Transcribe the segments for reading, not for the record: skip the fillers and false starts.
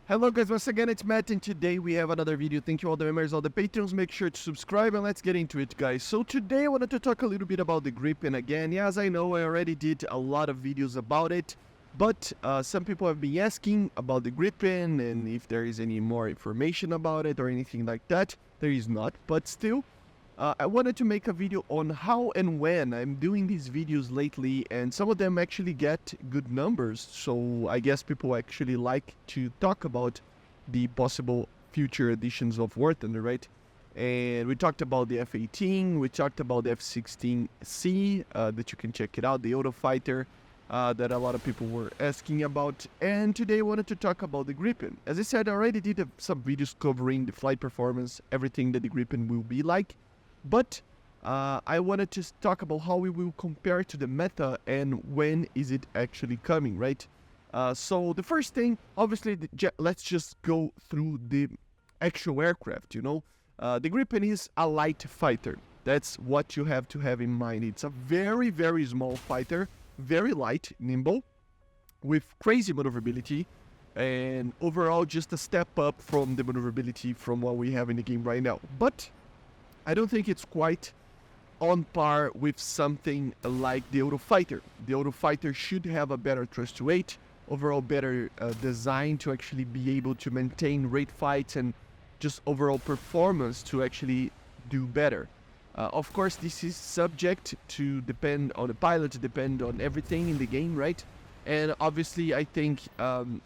Hello guys, once again it's Matt and today we have another video. Thank you all the members, all the patrons, make sure to subscribe and let's get into it guys. So today I wanted to talk a little bit about the Gripen again. Yes, I know I already did a lot of videos about it, but some people have been asking about the Gripen and if there is any more information about it or anything like that. There is not, but still. I wanted to make a video on how and when I'm doing these videos lately, and some of them actually get good numbers, so I guess people actually like to talk about the possible future editions of War Thunder, right? And we talked about the F-18, we talked about the F-16C, that you can check it out, the Eurofighter, that a lot of people were asking about, and today I wanted to talk about the Gripen. As I said, I already did some videos covering the flight performance, everything that the Gripen will be like. But I wanted to talk about how we will compare to the meta and when is it actually coming, right? So the first thing, obviously, let's just go through the actual aircraft, you know? The Gripen is a light fighter. That's what you have to have in mind. It's a very, very small fighter, very light, nimble, with crazy maneuverability, and overall just a step up from the maneuverability from what we have in the game right now. But I don't think it's quite on par with something like the Eurofighter. The Eurofighter should have a better thrust to weight, overall better design to actually be able to maintain rate fights and just overall performance to actually do better. Of course, this is subject to depend on the pilot, depend on everything in the game, right? And obviously, I think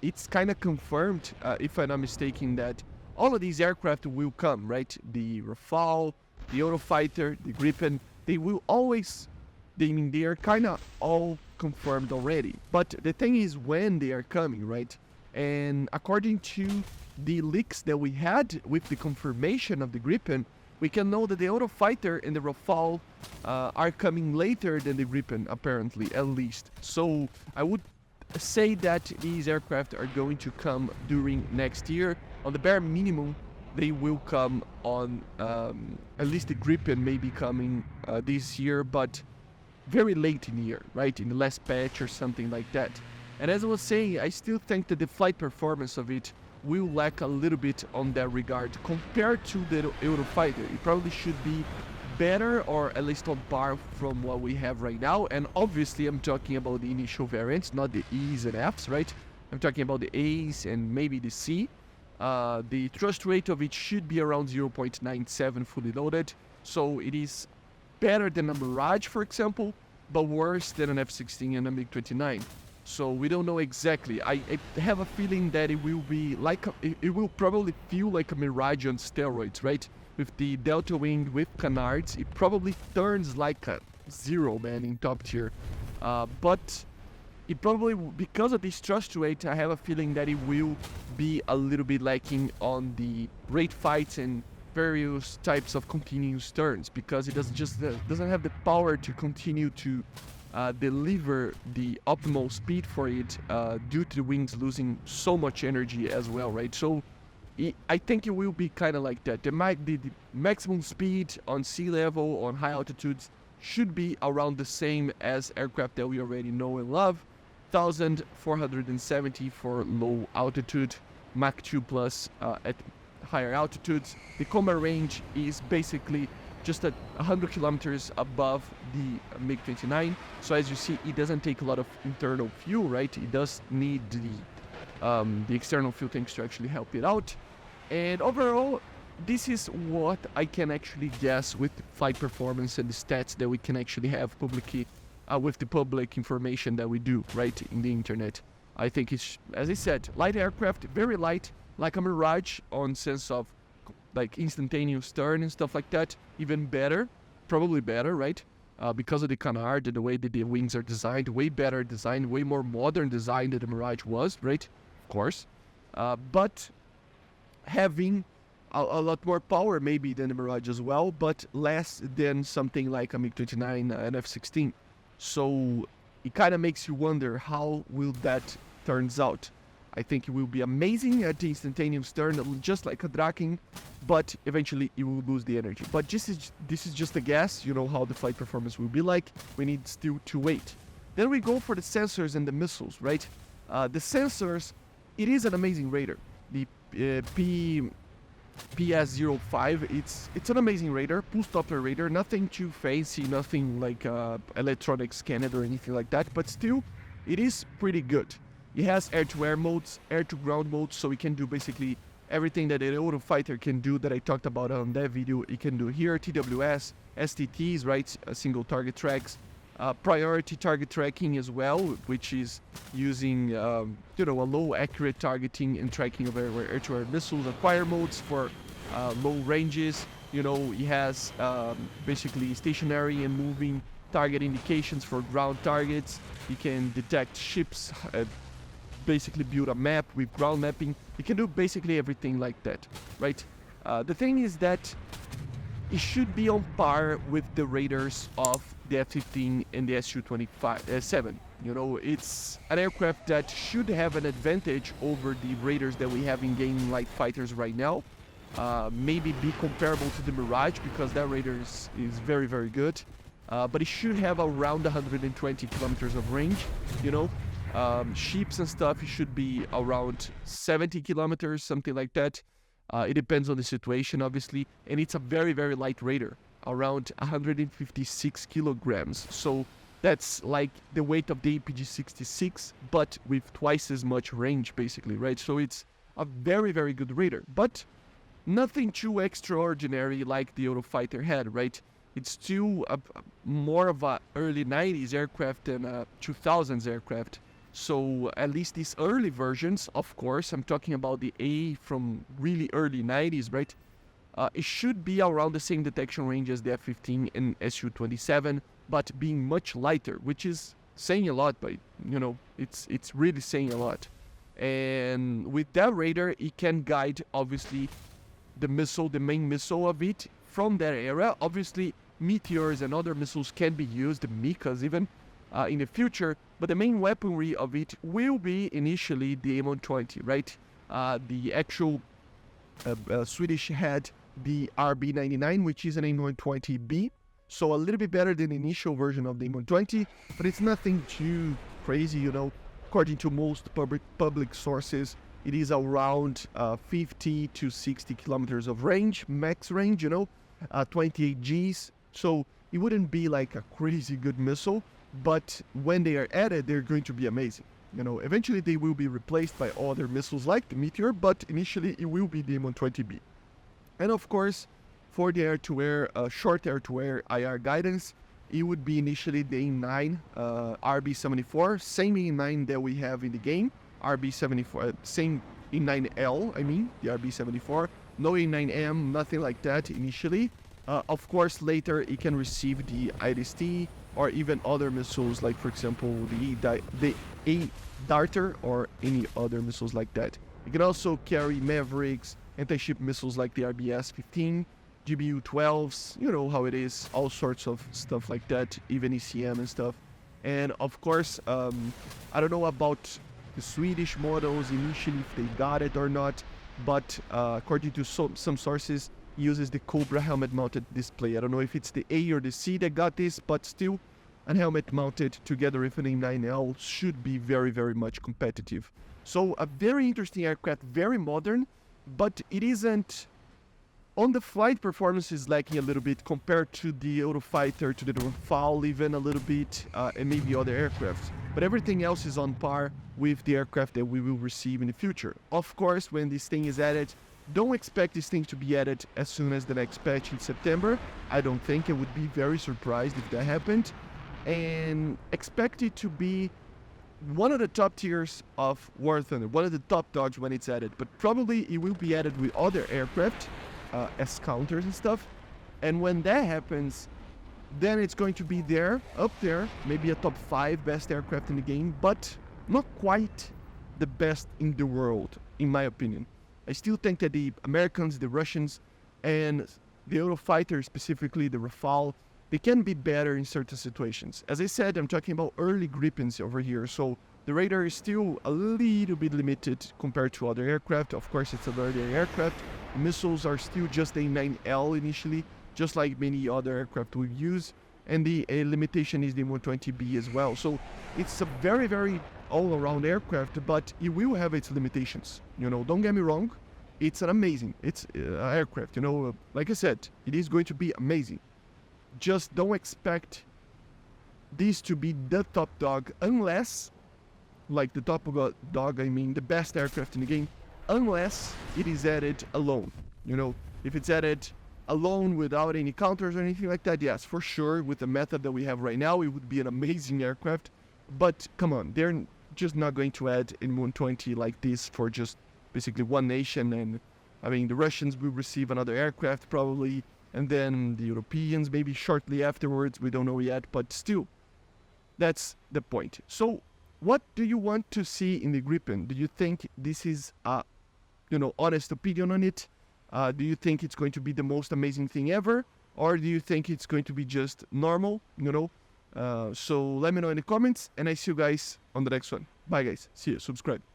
it's kind of confirmed, if I'm not mistaken, that all of these aircraft will come, right? The Rafale, the Eurofighter, the Gripen, they will always, they are kind of all confirmed already. But the thing is when they are coming, right? And according to the leaks that we had with the confirmation of the Gripen, we can know that the Eurofighter and the Rafale are coming later than the Gripen, apparently, at least. So I would say that these aircraft are going to come during next year. On the bare minimum, they will come on, at least the Gripen may be coming this year, but very late in the year, right? In the last patch or something like that. And as I was saying, I still think that the flight performance of it will lack a little bit on that regard. Compared to the Eurofighter, it probably should be better or at least on par from what we have right now. And obviously I'm talking about the initial variants, not the E's and F's, right? I'm talking about the A's and maybe the C. The thrust rate of it should be around 0.97 fully loaded, so it is better than a MatAWG, for example, but worse than an F-16 and a MiG-29. So we don't know exactly. I have a feeling that it will be like it will probably feel like a MatAWG on steroids, right? With the delta wing with canards, it probably turns like a zero, man, in top tier. But it probably, because of this thrust rate, I have a feeling that it will be a little bit lacking on the rate fights and various types of continuous turns, because it doesn't have the power to continue to deliver the optimal speed for it due to the wings losing so much energy as well, right? So I think it will be kind of like that. The maximum speed on sea level, on high altitudes, should be around the same as aircraft that we already know and love. 1,470 for low altitude, Mach 2 plus at higher altitudes. The combat range is basically just at 100 kilometers above the MiG-29. So as you see, it doesn't take a lot of internal fuel, right? It does need the external fuel tanks to actually help it out. And overall, this is what I can actually guess with flight performance and the stats that we can actually have publicly with the public information that we do, right, in the internet. I think it's, as I said, light aircraft, very light, like a MatAWG on sense of like instantaneous turn and stuff like that. Even better, probably better, right? Because of the canard and the way that the wings are designed, way better designed, way more modern design than the MatAWG was, right? Of course. But having a lot more power maybe than the MatAWG as well, but less than something like a MiG-29 and F-16. So it kind of makes you wonder how will that turns out. I think it will be amazing at the instantaneous turn, just like a Draken, but eventually it will lose the energy. But this is just a guess, you know how the flight performance will be like. We need still to wait. Then we go for the sensors and the missiles, right? The sensors, it is an amazing radar. the PS05. It's an amazing radar, pulse Doppler radar, nothing too fancy, nothing like electronic scanned or anything like that, but still, it is pretty good. It has air-to-air modes, air-to-ground modes, so it can do basically everything that an Eurofighter can do that I talked about on that video. It can do here, TWS, STTs, right, single target tracks, priority target tracking as well, which is using a low accurate targeting and tracking of air-to-air missiles, acquire modes for low ranges. It has basically stationary and moving target indications for ground targets. You can detect ships, basically build a map with ground mapping. You can do basically everything like that, right? The thing is that it should be on par with the radars of the F-15 and the Su-27. It's an aircraft that should have an advantage over the radars that we have in game like fighters right now. Maybe be comparable to the Mirage, because that radar is very, very good. But it should have around 120 kilometers of range, ships and stuff, it should be around 70 kilometers, something like that. It depends on the situation, obviously, and it's a very, very light radar, around 156 kilograms. So that's like the weight of the APG-66, but with twice as much range, basically, right? So it's a very, very good radar, but nothing too extraordinary like the Eurofighter had, right? It's still more of a early 90s aircraft than a 2000s aircraft. So at least these early versions, of course, I'm talking about the A from really early 90s, right? It should be around the same detection range as the F-15 and Su-27, but being much lighter, which is saying a lot, but it's really saying a lot. And with that radar, it can guide, obviously, the main missile of it from that era. Obviously, meteors and other missiles can be used, Mikas even, in the future, but the main weaponry of it will be initially the M120, right? The actual Swedish had the RB99, which is an M120B, so a little bit better than the initial version of the M120, but it's nothing too crazy, According to most public sources, it is around 50 to 60 kilometers of range, max range, 28 Gs, so it wouldn't be like a crazy good missile, but when they are added, they're going to be amazing. Eventually they will be replaced by other missiles like the Meteor, but initially it will be the M120B. And of course, for the air-to-air, short air-to-air IR guidance, it would be initially the A9 RB74, same A9 that we have in the game, RB74, same A9L, the RB74, no A9M, nothing like that initially. Of course, later it can receive the IDST or even other missiles, like for example the A-Darter or any other missiles like that. It can also carry Mavericks, anti-ship missiles like the RBS-15, GBU-12s, you know how it is, all sorts of stuff like that, even ECM and stuff. And of course, I don't know about the Swedish models initially, if they got it or not, but according to some sources, uses the Cobra helmet-mounted display. I don't know if it's the A or the C that got this, but still, a helmet-mounted together with an A9L should be very, very much competitive. So a very interesting aircraft, very modern, but it isn't... On the flight, performance is lacking a little bit compared to the Eurofighter, to the Rafale even a little bit, and maybe other aircraft. But everything else is on par with the aircraft that we will receive in the future. Of course, when this thing is added, don't expect this thing to be added as soon as the next patch in September. I don't think. I would be very surprised if that happened. And expect it to be one of the top tiers of War Thunder, one of the top dogs when it's added. But probably it will be added with other aircraft, as counters and stuff. And when that happens, then it's going to be there, up there, maybe a top 5 best aircraft in the game, but not quite the best in the world, in my opinion. I still think that the Americans, the Russians, and the Eurofighter, specifically the Rafale, they can be better in certain situations. As I said, I'm talking about early Gripens over here, so the radar is still a little bit limited compared to other aircraft. Of course, it's an early aircraft. Missiles are still just a 9L initially, just like many other aircraft we use. and the limitation is the M120B as well. So it's a very, very all-around aircraft, but it will have its limitations. You know, don't get me wrong, it's an amazing aircraft. You know, like I said, it is going to be amazing. Just don't expect this to be the top dog unless, like the top dog, I mean the best aircraft in the game, unless it is added alone. You know, if it's added alone without any counters or anything like that, yes, for sure, with the method that we have right now, it would be an amazing aircraft. But come on, they're just not going to add in 120 like this for just basically one nation. And I mean, the Russians will receive another aircraft probably, and then the Europeans maybe shortly afterwards, we don't know yet, but still, that's the point. So what do you want to see in the Gripen? Do you think this is a, you know, honest opinion on it? Do you think it's going to be the most amazing thing ever? Or do you think it's going to be just normal, you know? So let me know in the comments, and I see you guys on the next one. Bye guys, see you, subscribe.